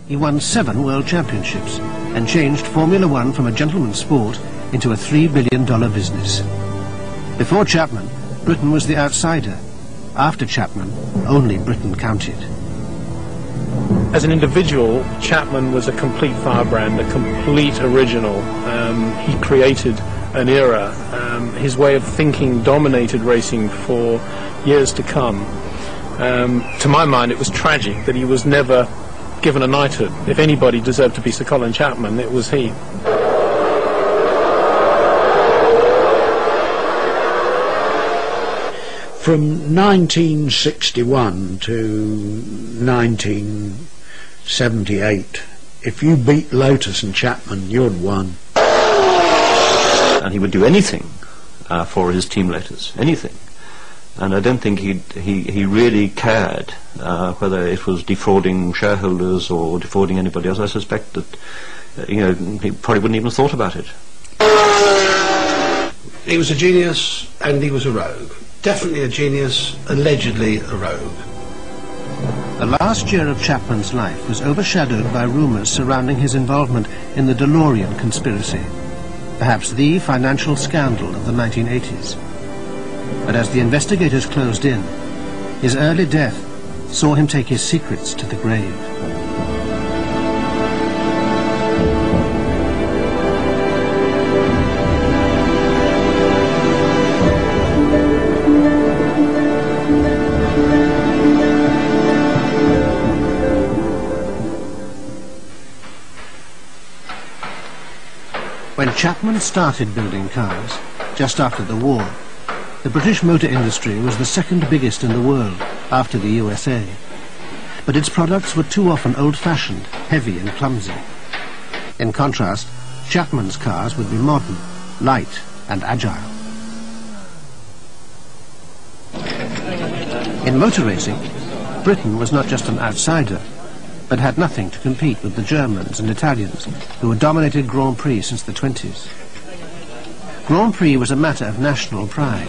he won 7 world championships and changed Formula One from a gentleman's sport into a $3 billion business. Before Chapman, Britain was the outsider. After Chapman, only Britain counted. As an individual, Chapman was a complete firebrand, a complete original. He created an era. His way of thinking dominated racing for years to come. To my mind, it was tragic that he was never given a knighthood. If anybody deserved to be Sir Colin Chapman, it was he. From 1961 to 1978, if you beat Lotus and Chapman, you'd won. And he would do anything for his team letters, anything. And I don't think he really cared whether it was defrauding shareholders or defrauding anybody else. I suspect that he probably wouldn't even have thought about it. He was a genius and he was a rogue. Definitely a genius, allegedly a rogue. The last year of Chapman's life was overshadowed by rumours surrounding his involvement in the DeLorean conspiracy, perhaps the financial scandal of the 1980s. But as the investigators closed in, his early death saw him take his secrets to the grave. When Chapman started building cars, just after the war, the British motor industry was the second biggest in the world, after the USA. But its products were too often old-fashioned, heavy and clumsy. In contrast, Chapman's cars would be modern, light and agile. In motor racing, Britain was not just an outsider, but had nothing to compete with the Germans and Italians, who had dominated Grand Prix since the 20s. Grand Prix was a matter of national pride.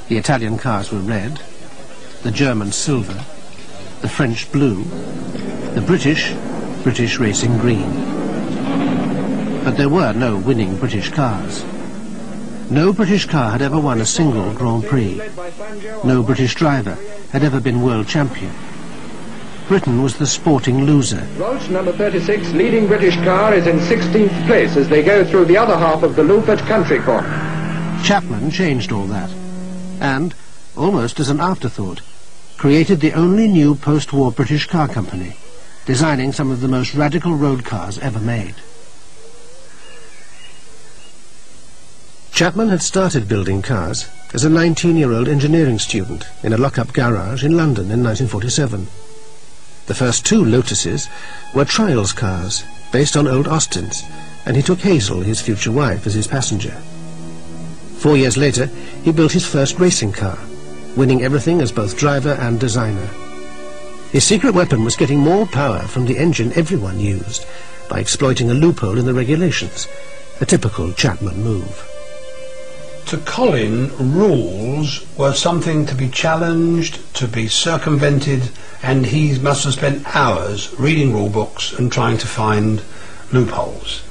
The Italian cars were red, the German silver, the French blue, the British racing green. But there were no winning British cars. No British car had ever won a single Grand Prix. No British driver had ever been world champion. Britain was the sporting loser. Rolls number 36, leading British car, is in 16th place as they go through the other half of the loop at Country Corner. Chapman changed all that and, almost as an afterthought, created the only new post-war British car company, designing some of the most radical road cars ever made. Chapman had started building cars as a 19-year-old engineering student in a lock-up garage in London in 1947. The first 2 Lotuses were trials cars, based on old Austins, and he took Hazel, his future wife, as his passenger. 4 years later, he built his first racing car, winning everything as both driver and designer. His secret weapon was getting more power from the engine everyone used by exploiting a loophole in the regulations, a typical Chapman move. To Colin, rules were something to be challenged, to be circumvented, and he must have spent hours reading rule books and trying to find loopholes.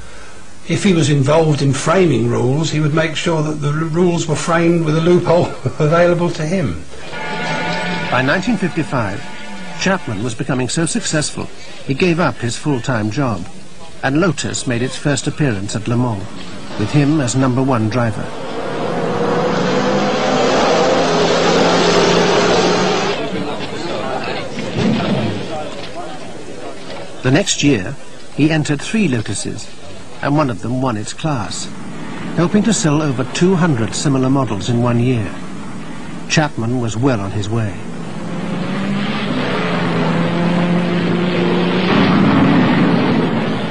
If he was involved in framing rules, he would make sure that the rules were framed with a loophole available to him. By 1955, Chapman was becoming so successful, he gave up his full-time job, and Lotus made its first appearance at Le Mans, with him as #1 driver. The next year, he entered 3 Lotuses, and one of them won its class, helping to sell over 200 similar models in 1 year. Chapman was well on his way.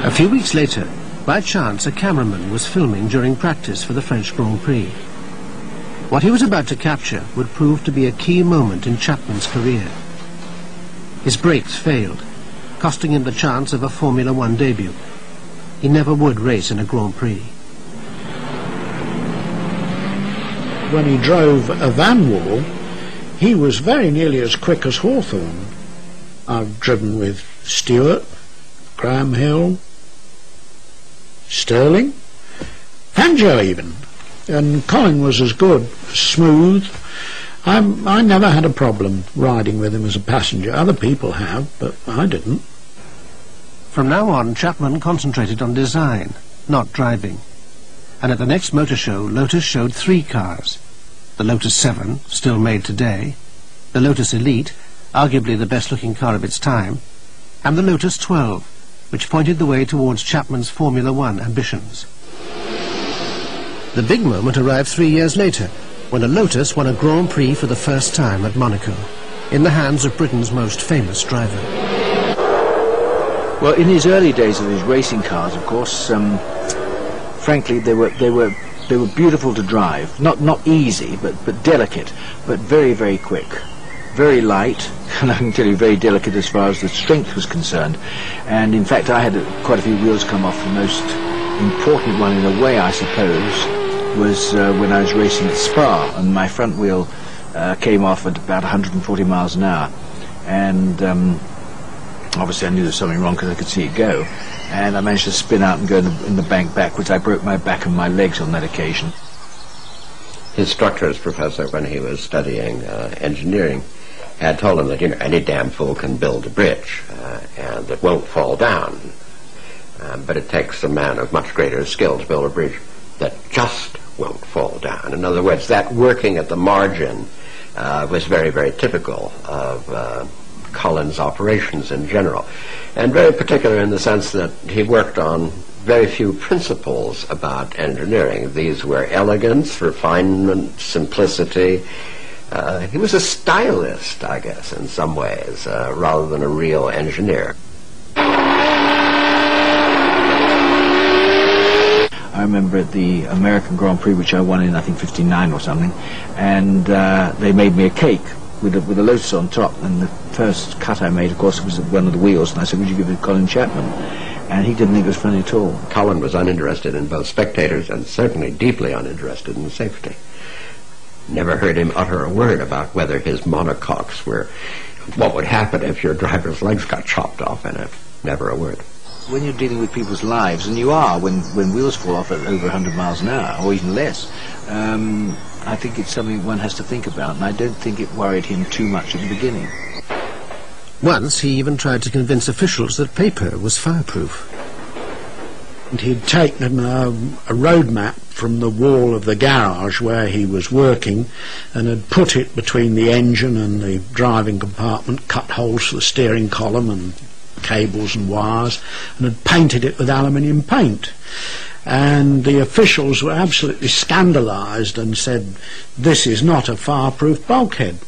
A few weeks later, by chance, a cameraman was filming during practice for the French Grand Prix. What he was about to capture would prove to be a key moment in Chapman's career. His brakes failed, costing him the chance of a Formula One debut. He never would race in a Grand Prix. When he drove a van wall, he was very nearly as quick as Hawthorne. I've driven with Stewart, Graham Hill, Sterling, Fangio even. And Colin was as good, smooth. I never had a problem riding with him as a passenger. Other people have, but I didn't. From now on, Chapman concentrated on design, not driving. And at the next motor show, Lotus showed 3 cars. The Lotus 7, still made today, the Lotus Elite, arguably the best-looking car of its time, and the Lotus 12, which pointed the way towards Chapman's Formula One ambitions. The big moment arrived 3 years later, when a Lotus won a Grand Prix for the first time at Monaco, in the hands of Britain's most famous driver. Well, in his early days of his racing cars, of course, frankly, they were beautiful to drive. Not easy, but delicate, but very, very quick, very light, and I can tell you very delicate as far as the strength was concerned. And in fact, I had quite a few wheels come off. The most important one, in a way, I suppose, was when I was racing at Spa, and my front wheel came off at about 140 miles an hour, and obviously I knew there was something wrong because I could see it go, and I managed to spin out and go in the bank backwards. I broke my back and my legs on that occasion. His structures professor, when he was studying engineering, had told him that, you know, any damn fool can build a bridge and it won't fall down, but it takes a man of much greater skill to build a bridge that just won't fall down. In other words, that working at the margin was very, very typical of Colin's operations in general, and very particular in the sense that he worked on very few principles about engineering. These were elegance, refinement, simplicity. He was a stylist, I guess, in some ways, rather than a real engineer. I remember at the American Grand Prix, which I won in, I think, 59 or something, and they made me a cake with a Lotus on top, and the first cut I made, of course, was one of the wheels, and I said, would you give it to Colin Chapman? And he didn't think it was funny at all. Colin was uninterested in both spectators and certainly deeply uninterested in safety. Never heard him utter a word about whether his monocoques were, what would happen if your driver's legs got chopped off in it. Never a word. When you're dealing with people's lives, and you are when wheels fall off at over 100 miles an hour, or even less, I think it's something one has to think about, and I don't think it worried him too much at the beginning. Once he even tried to convince officials that paper was fireproof. And he'd taken a road map from the wall of the garage where he was working and had put it between the engine and the driving compartment, cut holes for the steering column and cables and wires, and had painted it with aluminium paint. And the officials were absolutely scandalised and said, this is not a fireproof bulkhead.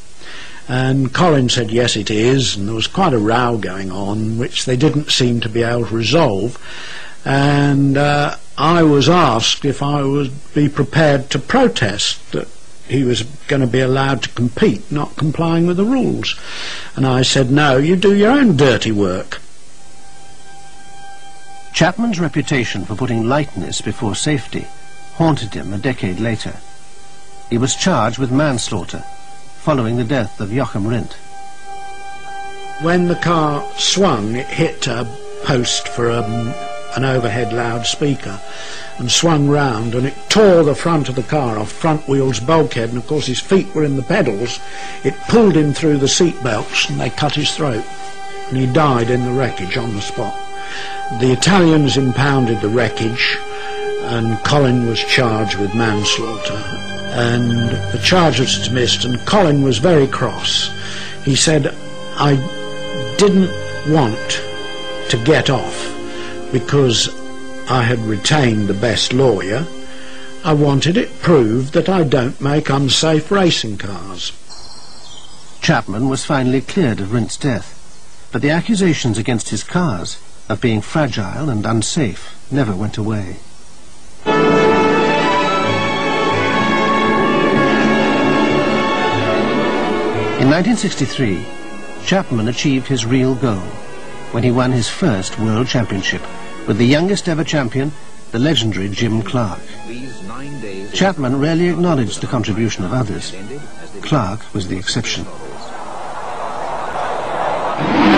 And Colin said, yes, it is, and there was quite a row going on, which they didn't seem to be able to resolve. And I was asked if I would be prepared to protest that he was going to be allowed to compete, not complying with the rules. And I said, no, you do your own dirty work. Chapman's reputation for putting lightness before safety haunted him a decade later. He was charged with manslaughter following the death of Joachim Rindt. When the car swung, it hit a post for an overhead loudspeaker and swung round, and it tore the front of the car off, front wheel's bulkhead, and of course his feet were in the pedals. It pulled him through the seat belts and they cut his throat, and he died in the wreckage on the spot. The Italians impounded the wreckage and Colin was charged with manslaughter, and the charge was dismissed, and Colin was very cross. He said, I didn't want to get off because I had retained the best lawyer. I wanted it proved that I don't make unsafe racing cars. Chapman was finally cleared of Rindt's death, but the accusations against his cars of being fragile and unsafe never went away. In 1963, Chapman achieved his real goal when he won his first World Championship with the youngest ever champion, the legendary Jim Clark. Chapman rarely acknowledged the contribution of others. Clark was the exception.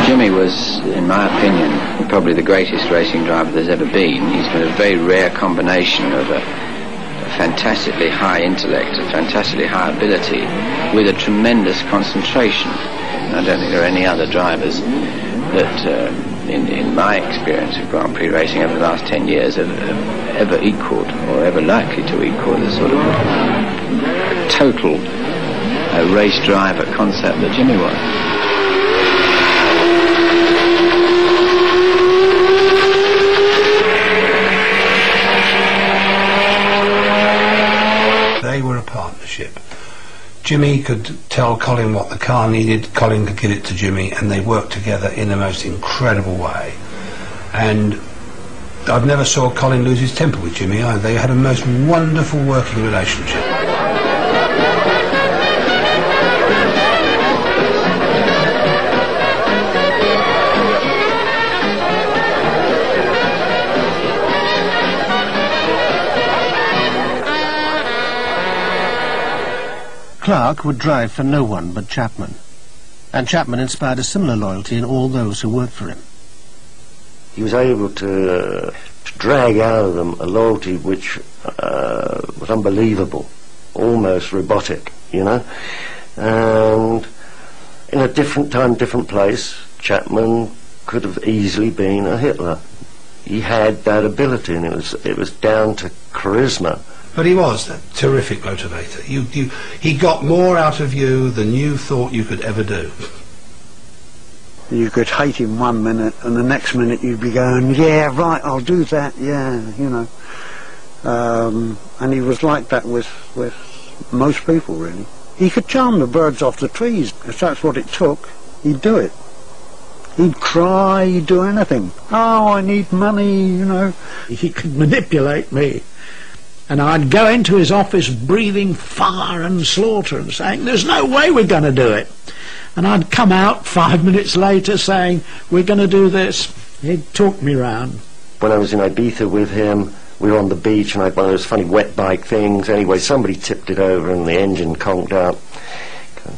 Jimmy was, in my opinion, probably the greatest racing driver there's ever been. He's got a very rare combination of a fantastically high intellect, a fantastically high ability, with a tremendous concentration. I don't think there are any other drivers that, in my experience of Grand Prix racing over the last 10 years, have ever equalled or ever likely to equal the sort of total race driver concept that Jimmy was. They were a partnership. Jimmy could tell Colin what the car needed, Colin could give it to Jimmy, and they worked together in the most incredible way. And I've never saw Colin lose his temper with Jimmy either. They had a most wonderful working relationship. Clark would drive for no one but Chapman, and Chapman inspired a similar loyalty in all those who worked for him. He was able to drag out of them a loyalty which was unbelievable, almost robotic, you know. And in a different time, different place, Chapman could have easily been a Hitler. He had that ability, and it was down to charisma. But he was a terrific motivator. He got more out of you than you thought you could ever do. You could hate him 1 minute, and the next minute you'd be going, yeah, right, I'll do that, yeah, you know. And he was like that with most people, really. He could charm the birds off the trees. If that's what it took, he'd do it. He'd cry, he'd do anything. Oh, I need money, you know. He could manipulate me. And I'd go into his office breathing fire and slaughter and saying, there's no way we're going to do it. And I'd come out 5 minutes later saying, we're going to do this. He'd talk me round. When I was in Ibiza with him, we were on the beach and I had one of those funny wet bike things. Anyway, somebody tipped it over and the engine conked out.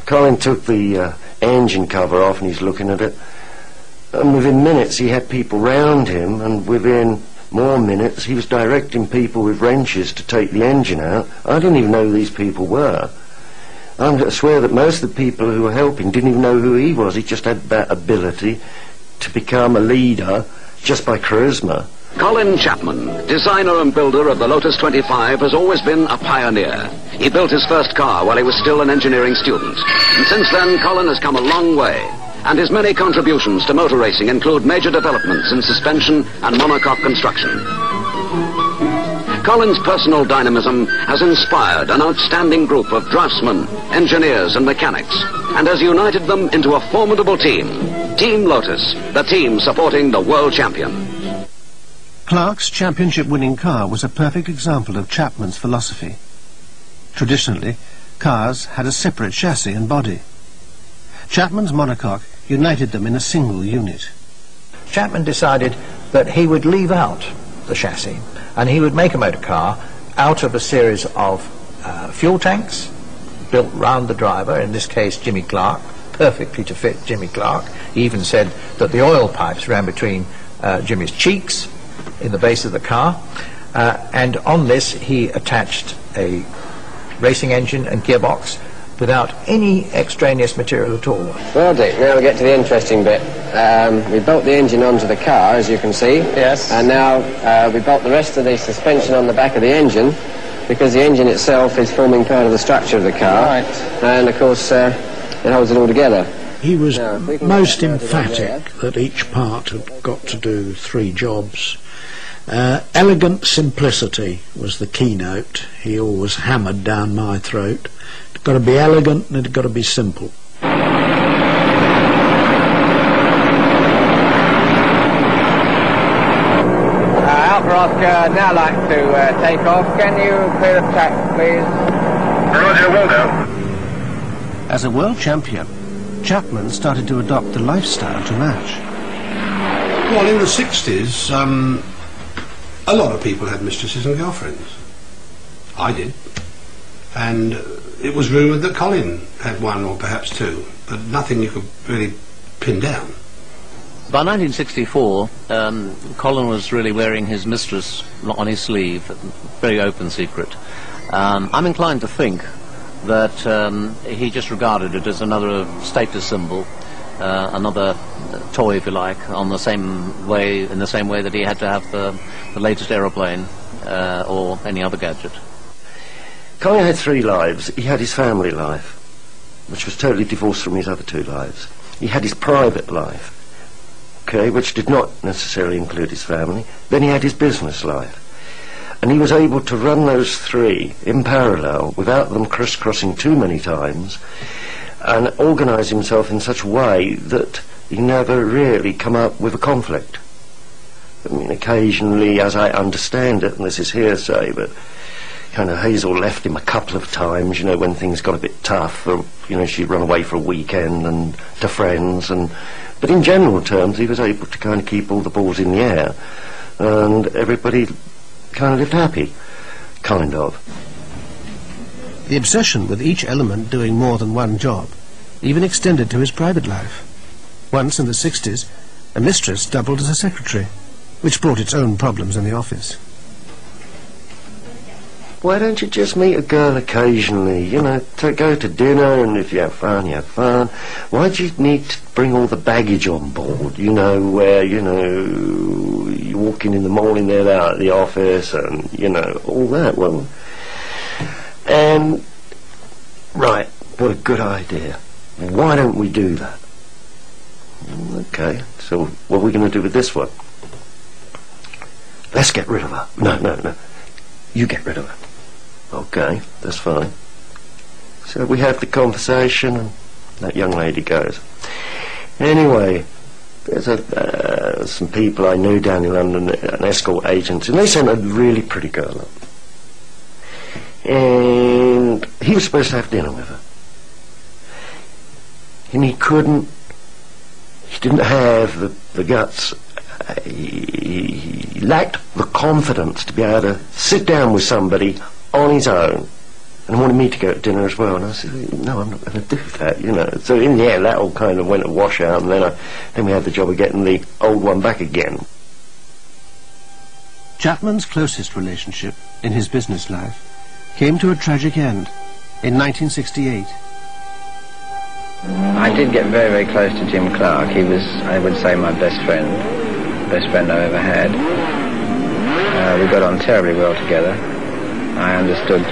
Colin took the engine cover off and he's looking at it. And within minutes he had people round him, and within more minutes he was directing people with wrenches to take the engine out. I didn't even know who these people were. I swear that most of the people who were helping didn't even know who he was. He just had that ability to become a leader just by charisma. Colin Chapman, designer and builder of the Lotus 25, has always been a pioneer. He built his first car while he was still an engineering student. And since then, Colin has come a long way. And his many contributions to motor racing include major developments in suspension and monocoque construction. Colin's personal dynamism has inspired an outstanding group of draftsmen, engineers and mechanics, and has united them into a formidable team. Team Lotus, the team supporting the world champion. Clark's championship-winning car was a perfect example of Chapman's philosophy. Traditionally, cars had a separate chassis and body. Chapman's monocoque united them in a single unit. Chapman decided that he would leave out the chassis and he would make a motor car out of a series of fuel tanks built round the driver, in this case Jimmy Clark, perfectly to fit Jimmy Clark. He even said that the oil pipes ran between Jimmy's cheeks in the base of the car, and on this he attached a racing engine and gearbox without any extraneous material at all. Well, Dick, now we get to the interesting bit. We built the engine onto the car, as you can see. Yes. And now we built the rest of the suspension on the back of the engine, because the engine itself is forming part of the structure of the car. Right. And, of course, it holds it all together. He was most emphatic that each part had got to do 3 jobs. Elegant simplicity was the keynote. He always hammered down my throat. It's got to be elegant and it's got to be simple. Alpha Oscar, now like to take off. Can you clear the track, please? Roger, will do. As a world champion, Chapman started to adopt the lifestyle to match. Well, in the 60s, a lot of people had mistresses and girlfriends. I did. And it was rumoured that Colin had 1 or perhaps 2, but nothing you could really pin down. By 1964, Colin was really wearing his mistress on his sleeve, very open secret. I'm inclined to think that he just regarded it as another status symbol, another toy, if you like, in the same way that he had to have the latest aeroplane or any other gadget. Colin had 3 lives. He had his family life, which was totally divorced from his other 2 lives. He had his private life, okay, which did not necessarily include his family. Then he had his business life. And he was able to run those 3 in parallel without them crisscrossing too many times, and organise himself in such a way that he never really come up with a conflict. I mean, occasionally, as I understand it, and this is hearsay, but kind of Hazel left him a couple of times, you know, when things got a bit tough, or, you know, she'd run away for a weekend and to friends, but in general terms he was able to kind of keep all the balls in the air, and everybody kind of lived happy, kind of. The obsession with each element doing more than one job even extended to his private life. Once in the 60s, a mistress doubled as a secretary, which brought its own problems in the office. Why don't you just meet a girl occasionally, you know, to go to dinner, and if you have fun, you have fun. Why do you need to bring all the baggage on board, you know, where, you know, you're walking in the morning, they're out at the office, and, you know, all that. Well, and, right, what a good idea. Why don't we do that? Okay, so what are we going to do with this one? Let's get rid of her. No. You get rid of her. Okay, that's fine. So we have the conversation, and that young lady goes. Anyway, there's some people I knew down in London, an escort agency, and they sent a really pretty girl up. And he was supposed to have dinner with her. And he didn't have the guts. He lacked the confidence to be able to sit down with somebody on his own, and wanted me to go to dinner as well. And I said, no, I'm not going to do that, you know. So in the end, that all kind of went to wash out, and then we had the job of getting the old one back again. Chapman's closest relationship in his business life came to a tragic end in 1968. I did get very, very close to Jim Clark. He was, I would say, my best friend I ever had. We got on terribly well together. I understood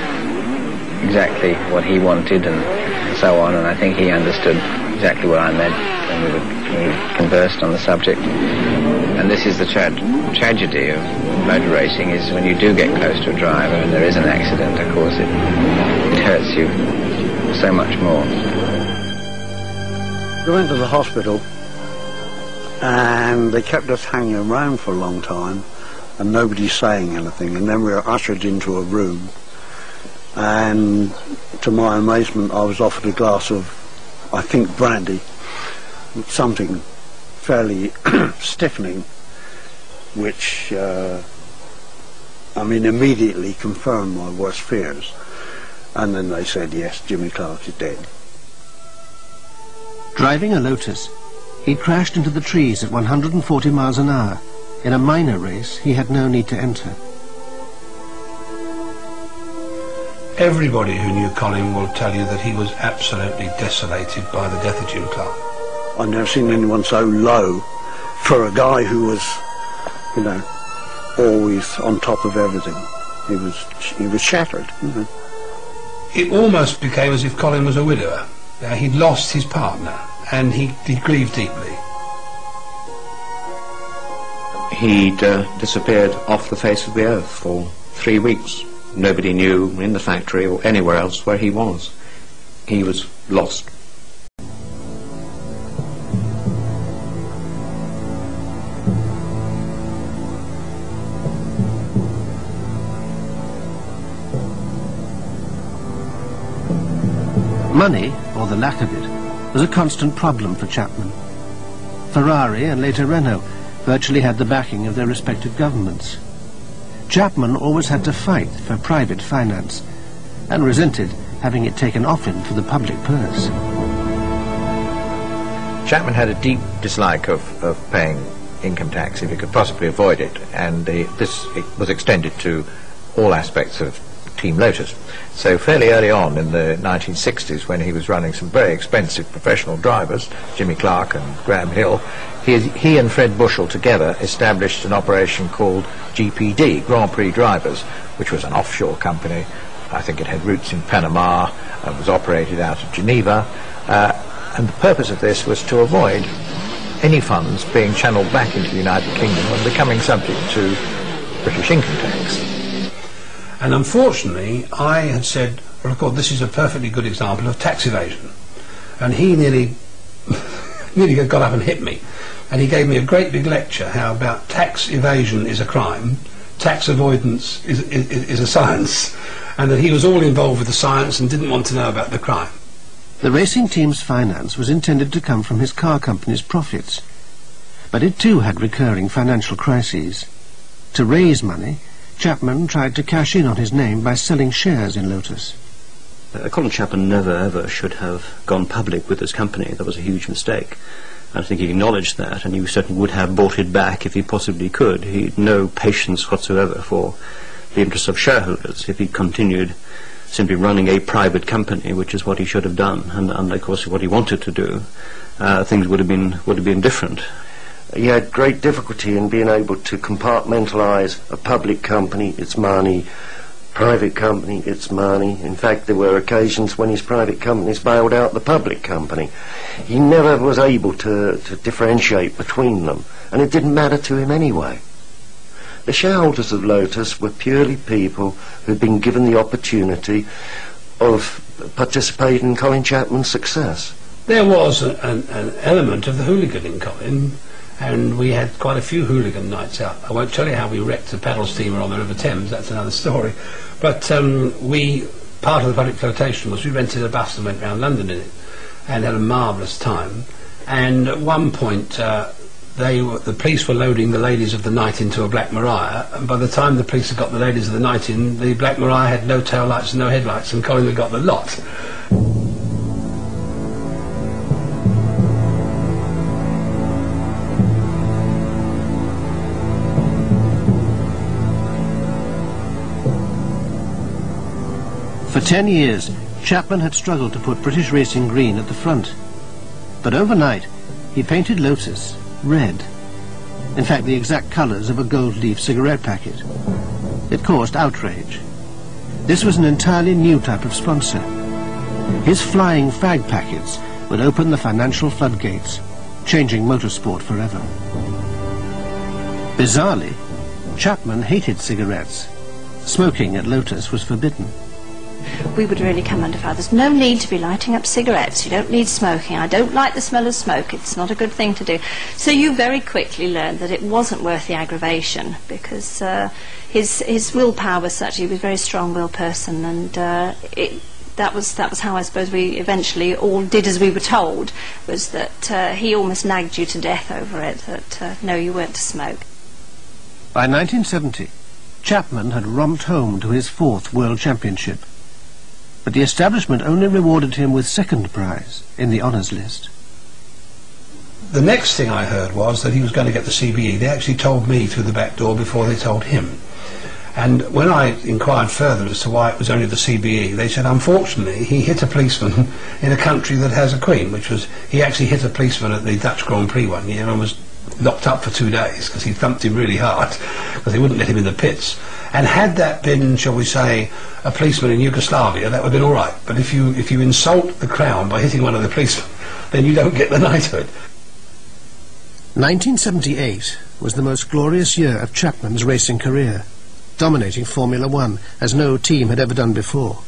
exactly what he wanted and so on, and I think he understood exactly what I meant when we conversed on the subject. And this is the tragedy of motor racing, is when you do get close to a driver and there is an accident, of course, it hurts you so much more. We went to the hospital and they kept us hanging around for a long time and nobody saying anything, and then we were ushered into a room, and to my amazement I was offered a glass of, I think, brandy, something fairly stiffening, which immediately confirmed my worst fears. And then they said, yes, Jimmy Clark is dead. Driving a Lotus, he crashed into the trees at 140 miles an hour in a minor race he had no need to enter. Everybody who knew Colin will tell you that he was absolutely desolated by the death of Jim Clark. I've never seen anyone so low for a guy who was, you know, always on top of everything. He was shattered. Mm-hmm. It almost became as if Colin was a widower. He'd lost his partner, and he grieved deeply. He'd disappeared off the face of the earth for 3 weeks. Nobody knew in the factory or anywhere else where he was. He was lost. Money, or the lack of it, was a constant problem for Chapman. Ferrari and later Renault virtually had the backing of their respective governments. Chapman always had to fight for private finance and resented having it taken off him for the public purse. Chapman had a deep dislike of paying income tax if he could possibly avoid it, and this was extended to all aspects of Team Lotus. So fairly early on in the 1960s, when he was running some very expensive professional drivers, Jimmy Clark and Graham Hill, he and Fred Bushell together established an operation called GPD, Grand Prix Drivers, which was an offshore company. I think it had roots in Panama and was operated out of Geneva. And the purpose of this was to avoid any funds being channeled back into the United Kingdom and becoming subject to British income tax. And unfortunately, I had said, well, of course, this is a perfectly good example of tax evasion. And he nearly got up and hit me. And he gave me a great big lecture how about tax evasion is a crime, tax avoidance is a science, and that he was all involved with the science and didn't want to know about the crime. The racing team's finance was intended to come from his car company's profits, but it too had recurring financial crises. To raise money, Chapman tried to cash in on his name by selling shares in Lotus. Colin Chapman never ever should have gone public with his company. That was a huge mistake. I think he acknowledged that, and he certainly would have bought it back if he possibly could. He had no patience whatsoever for the interests of shareholders if he continued simply running a private company, which is what he should have done, and of course what he wanted to do. Things would have been different. He had great difficulty in being able to compartmentalise a public company, its money, private company, its money. In fact, there were occasions when his private companies bailed out the public company. He never was able to differentiate between them, and it didn't matter to him anyway. The shareholders of Lotus were purely people who'd been given the opportunity of participating in Colin Chapman's success. There was an element of the hooligan in Colin, and we had quite a few hooligan nights out. I won't tell you how we wrecked a paddle steamer on the River Thames, that's another story. But part of the public flotation was we rented a bus and went round London in it, and had a marvellous time. And at one point, the police were loading the ladies of the night into a Black Maria, and by the time the police had got the ladies of the night in, the Black Maria had no tail lights and no headlights, and Colin had got the lot. For 10 years, Chapman had struggled to put British racing green at the front. But overnight, he painted Lotus red. In fact, the exact colours of a gold leaf cigarette packet. It caused outrage. This was an entirely new type of sponsor. His flying fag packets would open the financial floodgates, changing motorsport forever. Bizarrely, Chapman hated cigarettes. Smoking at Lotus was forbidden. We would really come under fire. There's no need to be lighting up cigarettes. You don't need smoking. I don't like the smell of smoke. It's not a good thing to do. So you very quickly learned that it wasn't worth the aggravation, because his willpower was such. He was a very strong-willed person, and that was how I suppose we eventually all did as we were told, was that he almost nagged you to death over it, that no, you weren't to smoke. By 1970, Chapman had romped home to his 4th World Championship. But the establishment only rewarded him with 2nd prize in the honours list. The next thing I heard was that he was going to get the CBE. They actually told me through the back door before they told him. And when I inquired further as to why it was only the CBE, they said, unfortunately, he hit a policeman in a country that has a queen, which was, he actually hit a policeman at the Dutch Grand Prix one year and was locked up for 2 days because he thumped him really hard because they wouldn't let him in the pits. And had that been, shall we say, a policeman in Yugoslavia, that would have been all right. But if you insult the crown by hitting one of the policemen, then you don't get the knighthood. 1978 was the most glorious year of Chapman's racing career, dominating Formula One as no team had ever done before,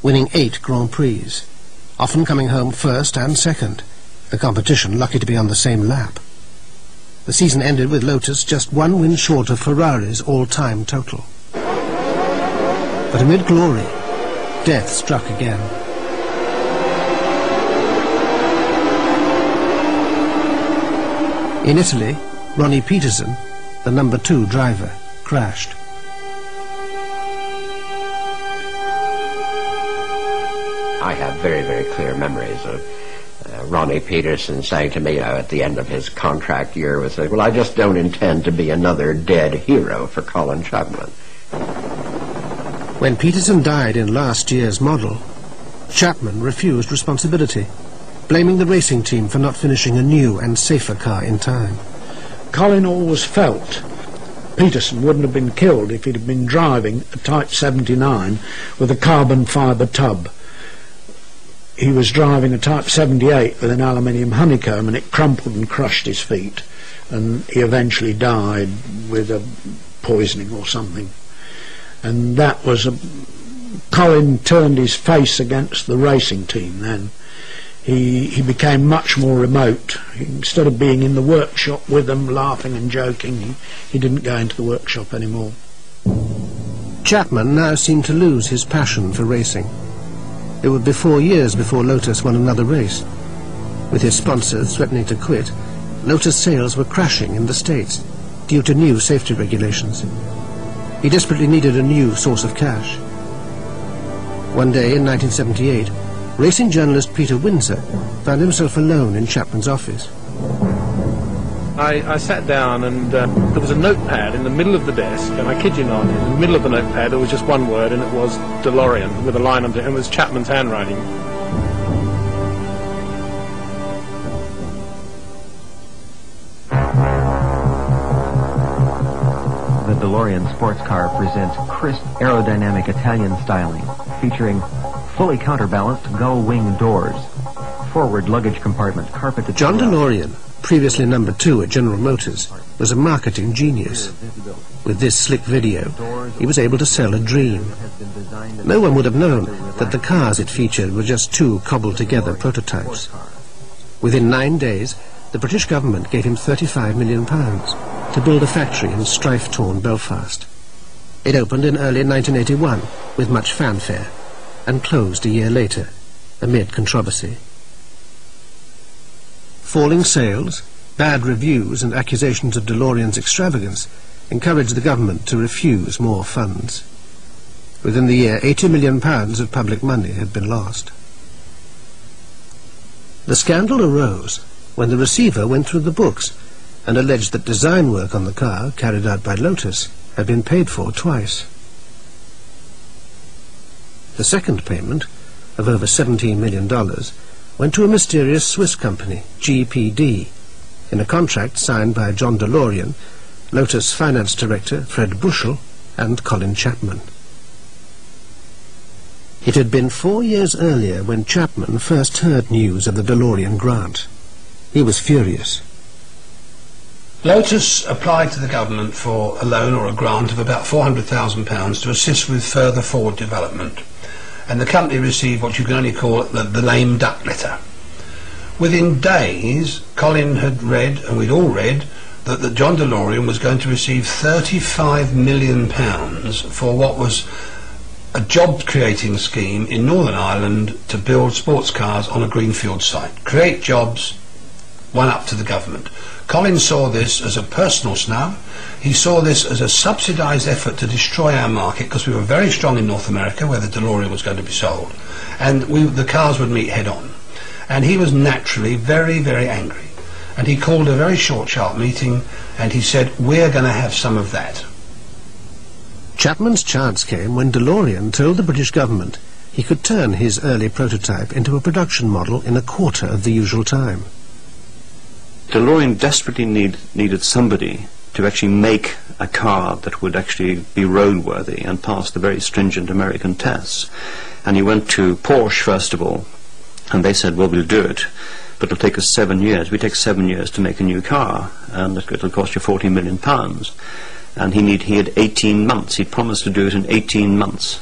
winning 8 Grand Prix, often coming home first and second, the competition lucky to be on the same lap. The season ended with Lotus just 1 win short of Ferrari's all-time total. But amid glory, death struck again. In Italy, Ronnie Peterson, the number 2 driver, crashed. I have very, very clear memories of Ronnie Peterson saying to me at the end of his contract year, was like, well, I just don't intend to be another dead hero for Colin Chapman. When Peterson died in last year's model, Chapman refused responsibility, blaming the racing team for not finishing a new and safer car in time. Colin always felt Peterson wouldn't have been killed if he'd have been driving a Type 79 with a carbon fibre tub. He was driving a Type 78 with an aluminium honeycomb, and it crumpled and crushed his feet, and he eventually died with a poisoning or something. And that was Colin turned his face against the racing team then. He became much more remote. Instead of being in the workshop with them, laughing and joking, he didn't go into the workshop anymore. Chapman now seemed to lose his passion for racing. It would be 4 years before Lotus won another race. With his sponsors threatening to quit, Lotus sales were crashing in the States due to new safety regulations. He desperately needed a new source of cash. One day in 1978, racing journalist Peter Windsor found himself alone in Chapman's office. I sat down, and there was a notepad in the middle of the desk, and I kid you not, in the middle of the notepad there was just one word, and it was DeLorean, with a line under it, and it was Chapman's handwriting. The DeLorean sports car presents crisp aerodynamic Italian styling, featuring fully counterbalanced gull-wing doors, forward luggage compartment carpeted. John DeLorean, previously number 2 at General Motors, was a marketing genius. With this slick video, he was able to sell a dream. No one would have known that the cars it featured were just 2 cobbled-together prototypes. Within 9 days, the British government gave him £35 million to build a factory in strife-torn Belfast. It opened in early 1981 with much fanfare, and closed a year later, amid controversy. Falling sales, bad reviews and accusations of DeLorean's extravagance encouraged the government to refuse more funds. Within the year, £80 million of public money had been lost. The scandal arose when the receiver went through the books and alleged that design work on the car, carried out by Lotus, had been paid for twice. The second payment, of over $17 million, went to a mysterious Swiss company, GPD, in a contract signed by John DeLorean, Lotus Finance Director Fred Bushell, and Colin Chapman. It had been 4 years earlier when Chapman first heard news of the DeLorean grant. He was furious. Lotus applied to the government for a loan or a grant of about £400,000 to assist with further forward development, and the company received what you can only call the lame duck letter. Within days, Colin had read, and we'd all read, that John DeLorean was going to receive £35 million for what was a job-creating scheme in Northern Ireland to build sports cars on a greenfield site. Create jobs, one up to the government. Colin saw this as a personal snub. He saw this as a subsidised effort to destroy our market, because we were very strong in North America where the DeLorean was going to be sold, and the cars would meet head on. And he was naturally very, very angry, and he called a very short, sharp meeting, and he said, we're going to have some of that. Chapman's chance came when DeLorean told the British government he could turn his early prototype into a production model in a quarter of the usual time. DeLorean desperately needed somebody to actually make a car that would actually be roadworthy and pass the very stringent American tests. And he went to Porsche first of all, and they said, well, we'll do it, but it'll take us 7 years. We take 7 years to make a new car, and it'll cost you £40 million. And he had 18 months. He promised to do it in 18 months.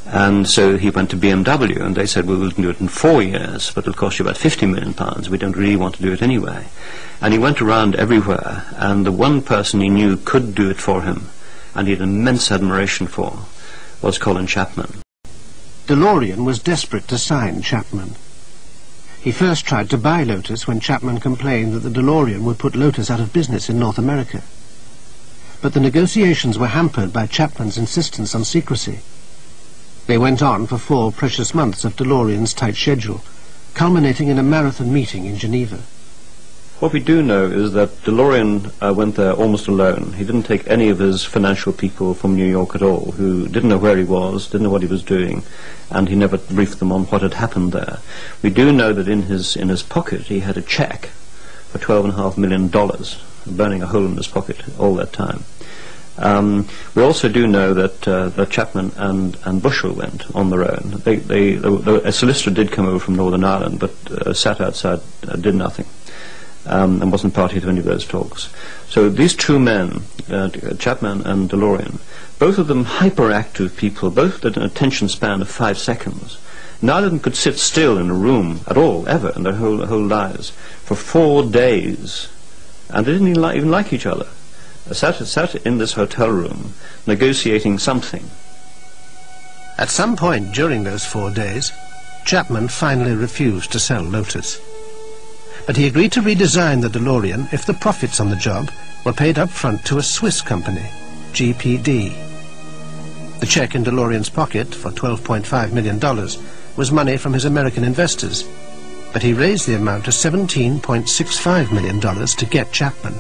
And so he went to BMW, and they said, well, we'll do it in 4 years, but it'll cost you about £50 million. We don't really want to do it anyway. And he went around everywhere, and the one person he knew could do it for him, and he had immense admiration for, was Colin Chapman. DeLorean was desperate to sign Chapman. He first tried to buy Lotus when Chapman complained that the DeLorean would put Lotus out of business in North America. But the negotiations were hampered by Chapman's insistence on secrecy. They went on for 4 precious months of DeLorean's tight schedule, culminating in a marathon meeting in Geneva. What we do know is that DeLorean went there almost alone. He didn't take any of his financial people from New York at all, who didn't know where he was, didn't know what he was doing, and he never briefed them on what had happened there. We do know that in his pocket he had a check for $12.5 million, burning a hole in his pocket all that time. We also do know that Chapman and Bushell went on their own. A solicitor did come over from Northern Ireland, but sat outside, did nothing. And wasn't party to any of those talks. So these two men, Chapman and DeLorean, both of them hyperactive people, both had an attention span of 5 seconds. Neither of them could sit still in a room at all, ever, in their whole lives, for 4 days. And they didn't even like each other. They sat in this hotel room, negotiating something. At some point during those 4 days, Chapman finally refused to sell Lotus. But he agreed to redesign the DeLorean if the profits on the job were paid up front to a Swiss company, GPD. The check in DeLorean's pocket for $12.5 million was money from his American investors, but he raised the amount to $17.65 million to get Chapman.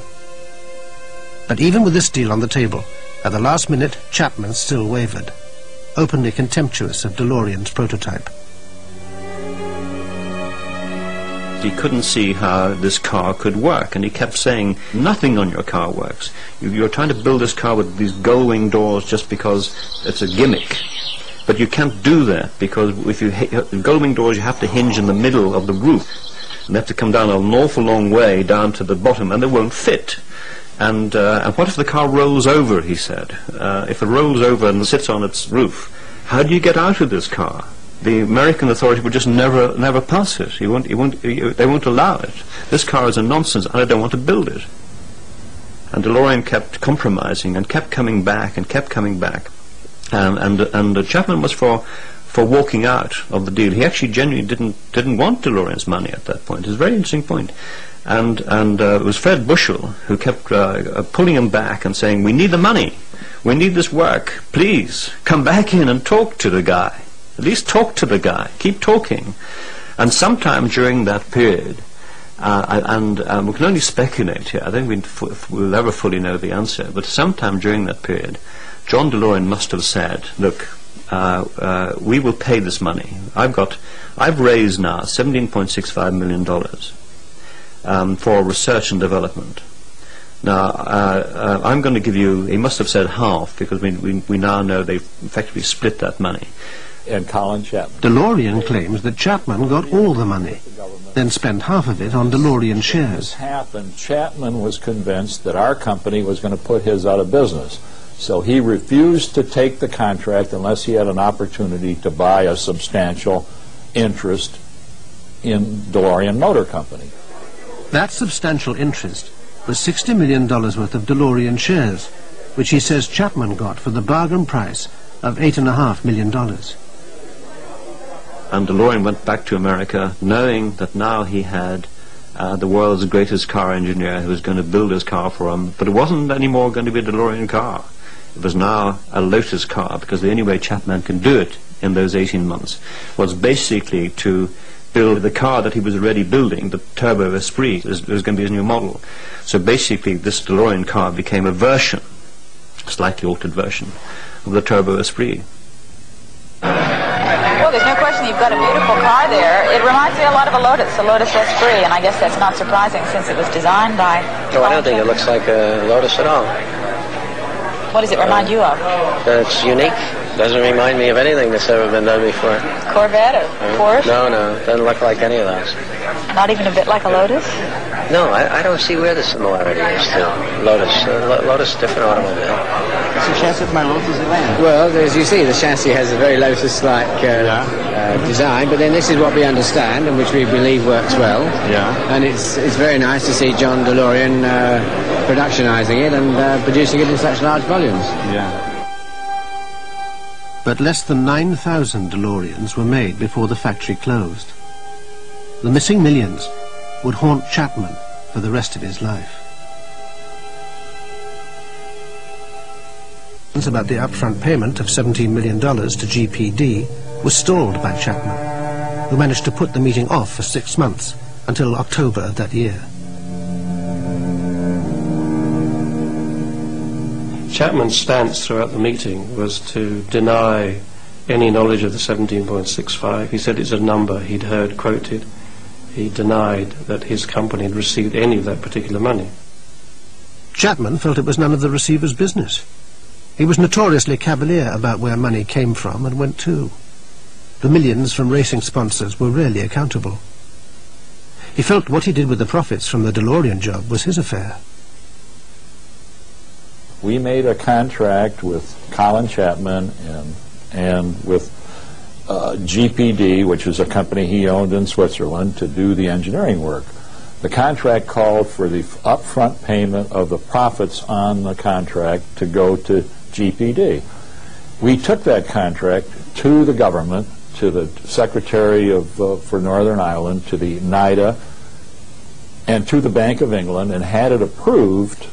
But even with this deal on the table, at the last minute Chapman still wavered, openly contemptuous of DeLorean's prototype. He couldn't see how this car could work, and he kept saying, nothing on your car works. You're trying to build this car with these gull-wing doors just because it's a gimmick. But you can't do that, because if you gull-wing doors, you have to hinge in the middle of the roof. And they have to come down an awful long way down to the bottom, and they won't fit. And what if the car rolls over, he said. If it rolls over and sits on its roof, how do you get out of this car? The American authority would just never pass it. They won't allow it. This car is a nonsense, and I don't want to build it. And DeLorean kept compromising and kept coming back and kept coming back. And Chapman was for walking out of the deal. He actually genuinely didn't want DeLorean's money at that point. It's a very interesting point. And it was Fred Bushell who kept pulling him back and saying, "We need the money. We need this work. Please come back in and talk to the guy. At least talk to the guy. Keep talking." And sometime during that period, we can only speculate here, I don't think we'll never fully know the answer, but sometime during that period, John DeLorean must have said, "Look, we will pay this money. I've raised now $17.65 million for research and development. Now, I'm going to give you," he must have said half, because we now know they've effectively split that money. And Colin Chapman. DeLorean claims that Chapman got all the money, then spent half of it on DeLorean shares. Happened. Chapman was convinced that our company was going to put his out of business. So he refused to take the contract unless he had an opportunity to buy a substantial interest in DeLorean Motor Company. That substantial interest was $60 million worth of DeLorean shares, which he says Chapman got for the bargain price of $8.5 million. And DeLorean went back to America knowing that now he had the world's greatest car engineer who was going to build his car for him. But it wasn't anymore going to be a DeLorean car. It was now a Lotus car, because the only way Chapman can do it in those 18 months was basically to build the car that he was already building, the Turbo Esprit. It was going to be his new model. So basically this DeLorean car became a version, a slightly altered version, of the Turbo Esprit. Well, there's no question you've got a beautiful car there. It reminds me a lot of a Lotus Esprit, and I guess that's not surprising since it was designed by... No, I don't think it looks like a Lotus at all. What does it remind you of? It's unique. Doesn't remind me of anything that's ever been done before. Corvette or Porsche? No, doesn't look like any of those. Not even a bit like a Lotus? No, I don't see where the similarity is to Lotus. Lotus, different automobile. It's a chassis of my Lotus Elan. Well, as you see, the chassis has a very Lotus-like design, but then this is what we understand and which we believe works well. Yeah. And it's very nice to see John DeLorean productionizing it and producing it in such large volumes. Yeah. But less than 9,000 DeLoreans were made before the factory closed. The missing millions would haunt Chapman for the rest of his life. About the upfront payment of $17 million to GPD was stalled by Chapman. who managed to put the meeting off for 6 months, until October that year. Chapman's stance throughout the meeting was to deny any knowledge of the 17.65. He said it's a number he'd heard quoted. He denied that his company had received any of that particular money. Chapman felt it was none of the receiver's business. He was notoriously cavalier about where money came from and went to. The millions from racing sponsors were rarely accountable. He felt what he did with the profits from the DeLorean job was his affair. We made a contract with Colin Chapman and with GPD, which is a company he owned in Switzerland, to do the engineering work. The contract called for the upfront payment of the profits on the contract to go to GPD. We took that contract to the government, to the Secretary for Northern Ireland, to the NIDA, and to the Bank of England, and had it approved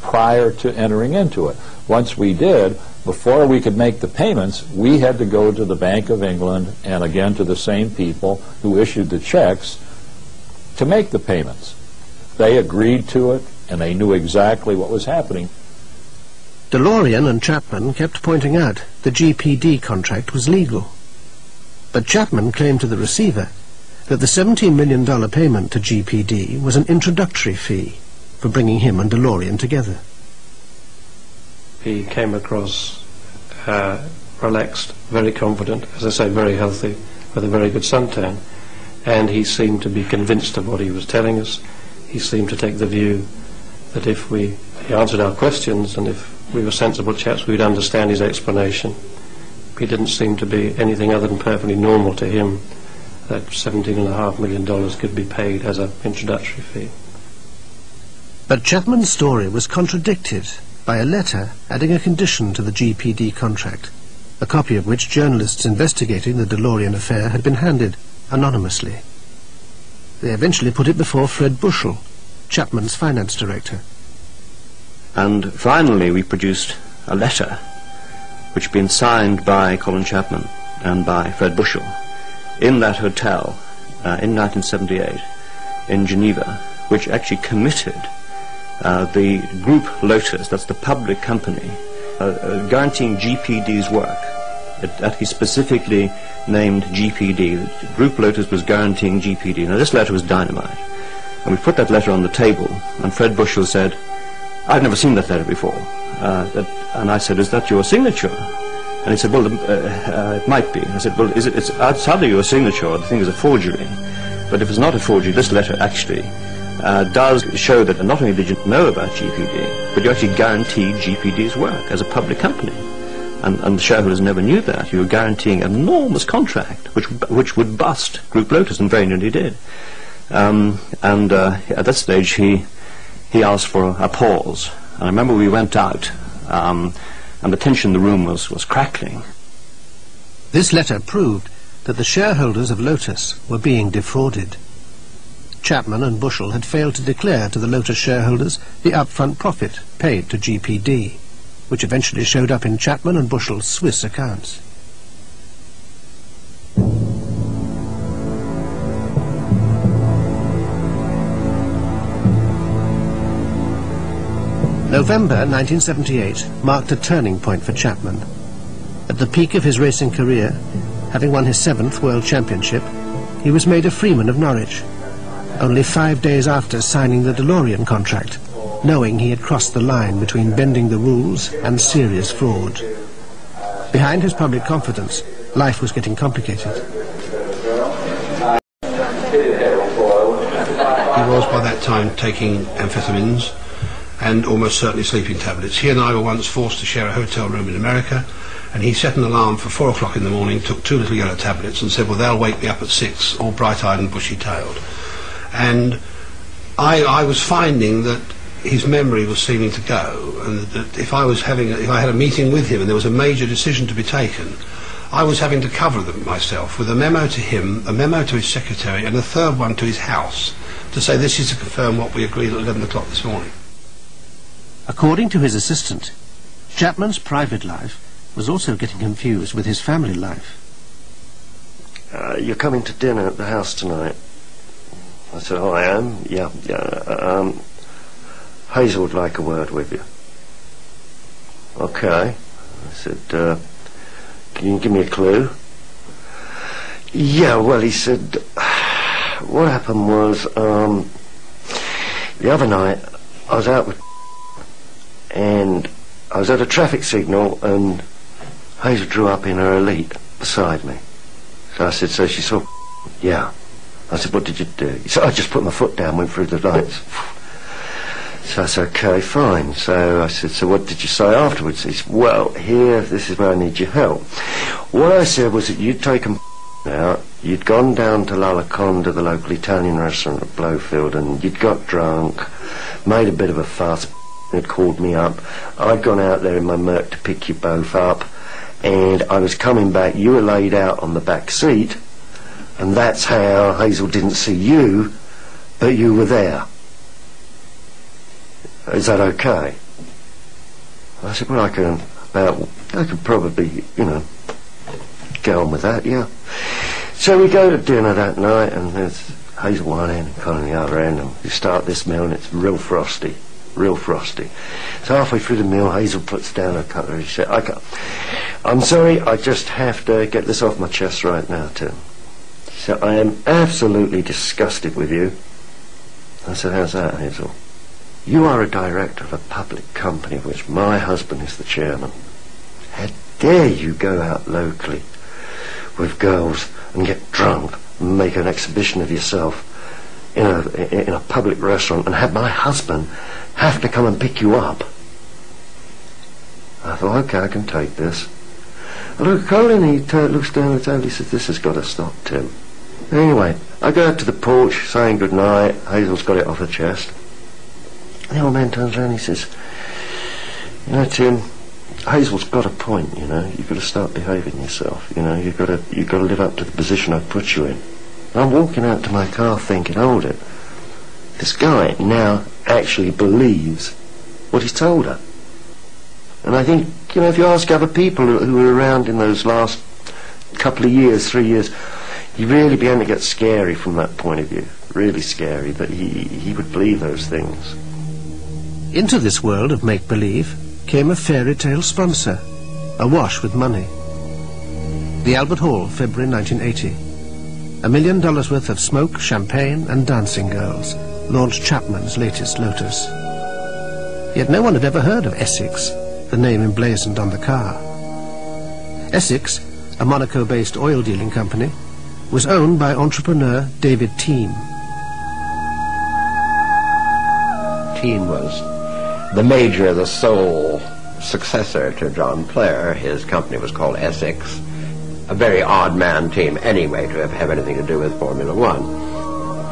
prior to entering into it. Once we did, before we could make the payments, we had to go to the Bank of England and again to the same people who issued the checks to make the payments. They agreed to it, and they knew exactly what was happening. DeLorean and Chapman kept pointing out the GPD contract was legal. But Chapman claimed to the receiver that the $17 million payment to GPD was an introductory fee for bringing him and DeLorean together. He came across relaxed, very confident, as I say, very healthy, with a very good suntan. And he seemed to be convinced of what he was telling us. He seemed to take the view that if he answered our questions and if we were sensible chaps, we'd understand his explanation. He didn't seem to be anything other than perfectly normal to him that $17.5 million could be paid as an introductory fee. But Chapman's story was contradicted by a letter adding a condition to the GPD contract, a copy of which journalists investigating the DeLorean affair had been handed anonymously. They eventually put it before Fred Bushell, Chapman's finance director. And finally we produced a letter which had been signed by Colin Chapman and by Fred Bushell in that hotel in 1978 in Geneva, which actually committed the Group Lotus, that's the public company, guaranteeing GPD's work. It actually specifically named GPD. The Group Lotus was guaranteeing GPD. Now this letter was dynamite. And we put that letter on the table, and Fred Bushell said, "I've never seen that letter before." And I said, "Is that your signature?" And he said, "Well, it might be." I said, "Well, it's hardly your signature. The thing is a forgery. But if it's not a forgery, this letter actually does show that not only did you know about GPD, but you actually guaranteed GPD's work as a public company. And the shareholders never knew that. You were guaranteeing an enormous contract, which would bust Group Lotus, and very nearly did." At that stage, he asked for a pause. And I remember we went out, and the tension in the room was crackling. This letter proved that the shareholders of Lotus were being defrauded. Chapman and Bushell had failed to declare to the Lotus shareholders the upfront profit paid to GPD, which eventually showed up in Chapman and Bushell's Swiss accounts. November 1978 marked a turning point for Chapman. At the peak of his racing career, having won his 7th World Championship, he was made a freeman of Norwich, only 5 days after signing the DeLorean contract, knowing he had crossed the line between bending the rules and serious fraud. Behind his public confidence, life was getting complicated. He was by that time taking amphetamines and almost certainly sleeping tablets. He and I were once forced to share a hotel room in America, and he set an alarm for 4 o'clock in the morning, took 2 little yellow tablets and said, "Well, they'll wake me up at 6, all bright-eyed and bushy-tailed." And I was finding that his memory was seeming to go, and that if I had a meeting with him and there was a major decision to be taken, I was having to cover them myself with a memo to him, a memo to his secretary, and a third one to his house to say, "This is to confirm what we agreed at 11 o'clock this morning." According to his assistant, Chapman's private life was also getting confused with his family life. you're coming to dinner at the house tonight. I said, oh, I am? Yeah. Hazel would like a word with you. Okay. I said, can you give me a clue? Yeah, well, he said, what happened was, the other night, I was out with, and I was at a traffic signal, and Hazel drew up in her Elite beside me. So I said, so she saw? Yeah. I said, what did you do? He said, I just put my foot down, went through the lights. So I said, okay, fine. So I said, so what did you say afterwards? He said, well, this is where I need your help. What I said was that you'd taken out, you'd gone down to Lalaconda, the local Italian restaurant at Blowfield, and you'd got drunk, made a bit of a fuss, had called me up. I'd gone out there in my Merc to pick you both up, and I was coming back, you were laid out on the back seat, and that's how Hazel didn't see you, but you were there. Is that okay? I said, well, I can probably, get on with that, yeah. So we go to dinner that night, and there's Hazel one end and Colin the other end, and we start this meal, and it's real frosty. So halfway through the meal, Hazel puts down her cutlery. She said, I'm sorry, I just have to get this off my chest right now, Tim. She said, I am absolutely disgusted with you. I said, how's that, Hazel? You are a director of a public company of which my husband is the chairman. How dare you go out locally with girls and get drunk and make an exhibition of yourself in a public restaurant and have my husband have to come and pick you up? I thought, okay, I can take this. I look at Colin, he looks down the table, he says, this has got to stop, Tim. Anyway, I go out to the porch saying good night. Hazel's got it off her chest. The old man turns around and he says, Tim, Hazel's got a point, you've got to start behaving yourself, you've got to live up to the position I've put you in. And I'm walking out to my car thinking, hold it, this guy now actually believes what he's told her. And I think, if you ask other people who were around in those last couple of years, 3 years, he really began to get scary from that point of view, really scary, that he would believe those things. Into this world of make-believe came a fairy tale sponsor, awash with money. The Albert Hall, February 1980. $1 million worth of smoke, champagne and dancing girls launched Chapman's latest Lotus. Yet no one had ever heard of Essex, the name emblazoned on the car. Essex, a Monaco-based oil dealing company, was owned by entrepreneur David Team. Team was the major, the sole successor to John Player. His company was called Essex. A very odd man team anyway to have anything to do with Formula One.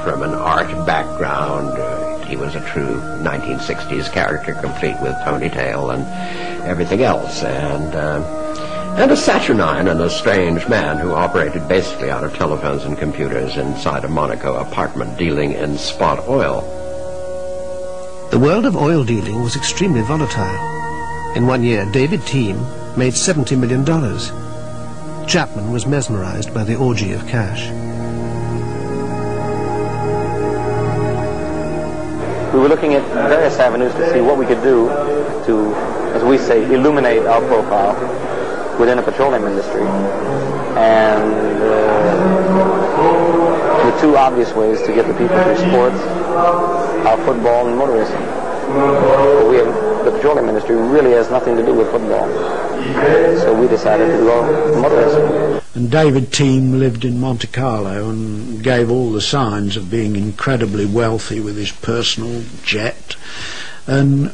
From an art background, he was a true 1960s character, complete with ponytail and everything else, and a saturnine and a strange man who operated basically out of telephones and computers inside a Monaco apartment, dealing in spot oil. The world of oil dealing was extremely volatile. In 1 year, David Team made $70 million. Chapman was mesmerized by the orgy of cash. We were looking at various avenues to see what we could do to, as we say, illuminate our profile within the petroleum industry. And the two obvious ways to get the people through sports are football and motorism. The petroleum industry really has nothing to do with football. So we decided to go motorism. And David Team lived in Monte Carlo and gave all the signs of being incredibly wealthy with his personal jet. And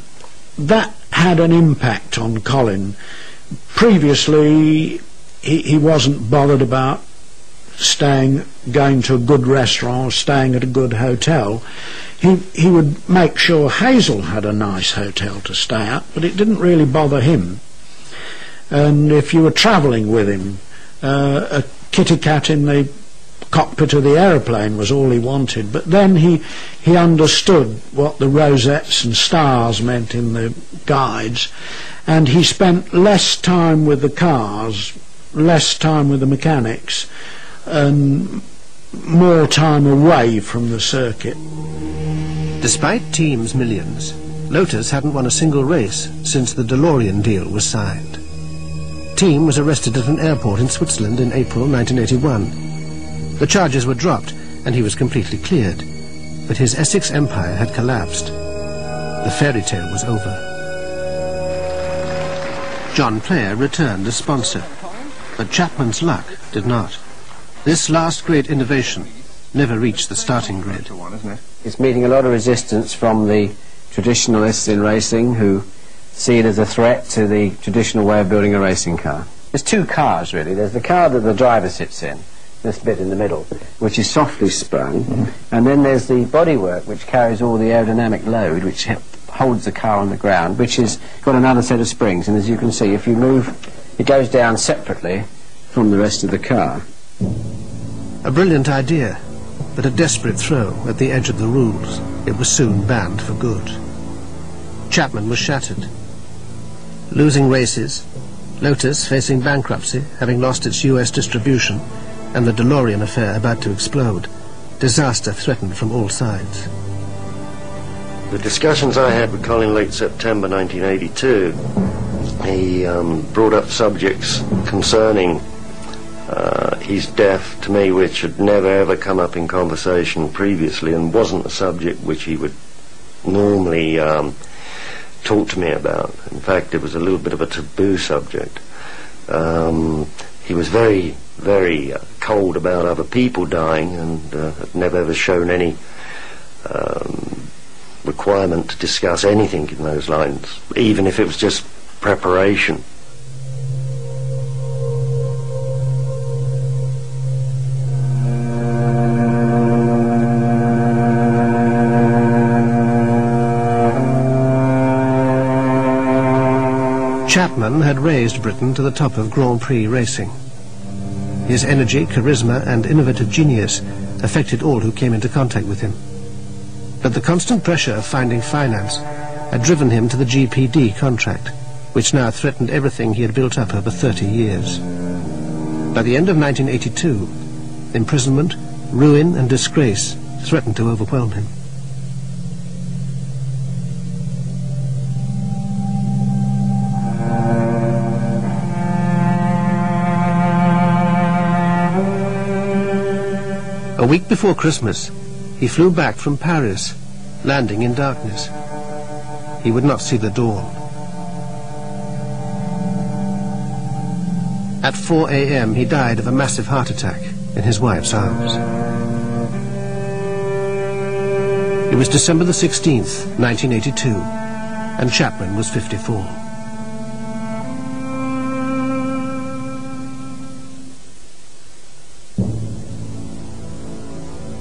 that had an impact on Colin. Previously, he wasn't bothered about going to a good restaurant or staying at a good hotel. He would make sure Hazel had a nice hotel to stay at, but it didn't really bother him. And if you were travelling with him, a kitty cat in the cockpit of the aeroplane was all he wanted. But then he understood what the rosettes and stars meant in the guides, and he spent less time with the cars, less time with the mechanics, and more time away from the circuit. Despite Team's millions, Lotus hadn't won a single race since the DeLorean deal was signed. Team was arrested at an airport in Switzerland in April 1981. The charges were dropped and he was completely cleared, but his Essex empire had collapsed. The fairy tale was over. John Player returned as sponsor, but Chapman's luck did not. This last great innovation never reached the starting grid. It's meeting a lot of resistance from the traditionalists in racing who see it as a threat to the traditional way of building a racing car. There's two cars really. There's the car that the driver sits in, this bit in the middle, which is softly sprung, and then there's the bodywork which carries all the aerodynamic load which holds the car on the ground, which has got another set of springs, and as you can see, if you move, it goes down separately from the rest of the car. A brilliant idea, but a desperate throw at the edge of the rules. It was soon banned for good. Chapman was shattered. Losing races, Lotus facing bankruptcy, having lost its US distribution, and the DeLorean affair about to explode, disaster threatened from all sides. The discussions I had with Colin late September 1982, he brought up subjects concerning his death to me which had never ever come up in conversation previously and wasn't a subject which he would normally talk to me about. In fact, it was a little bit of a taboo subject. He was very, very cold about other people dying and had never ever shown any requirement to discuss anything in those lines, even if it was just preparation. Chapman had raised Britain to the top of Grand Prix racing. His energy, charisma and innovative genius affected all who came into contact with him. But the constant pressure of finding finance had driven him to the GPD contract, which now threatened everything he had built up over 30 years. By the end of 1982, imprisonment, ruin and disgrace threatened to overwhelm him. A week before Christmas, he flew back from Paris, landing in darkness. He would not see the dawn. At 4 a.m. he died of a massive heart attack in his wife's arms. It was December the 16th, 1982, and Chapman was 54.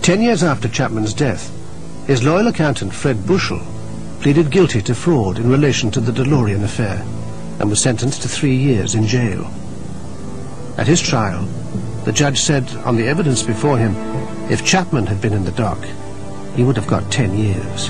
Ten years after Chapman's death, his loyal accountant Fred Bushell pleaded guilty to fraud in relation to the DeLorean affair and was sentenced to 3 years in jail. At his trial, the judge said on the evidence before him, if Chapman had been in the dock, he would have got 10 years.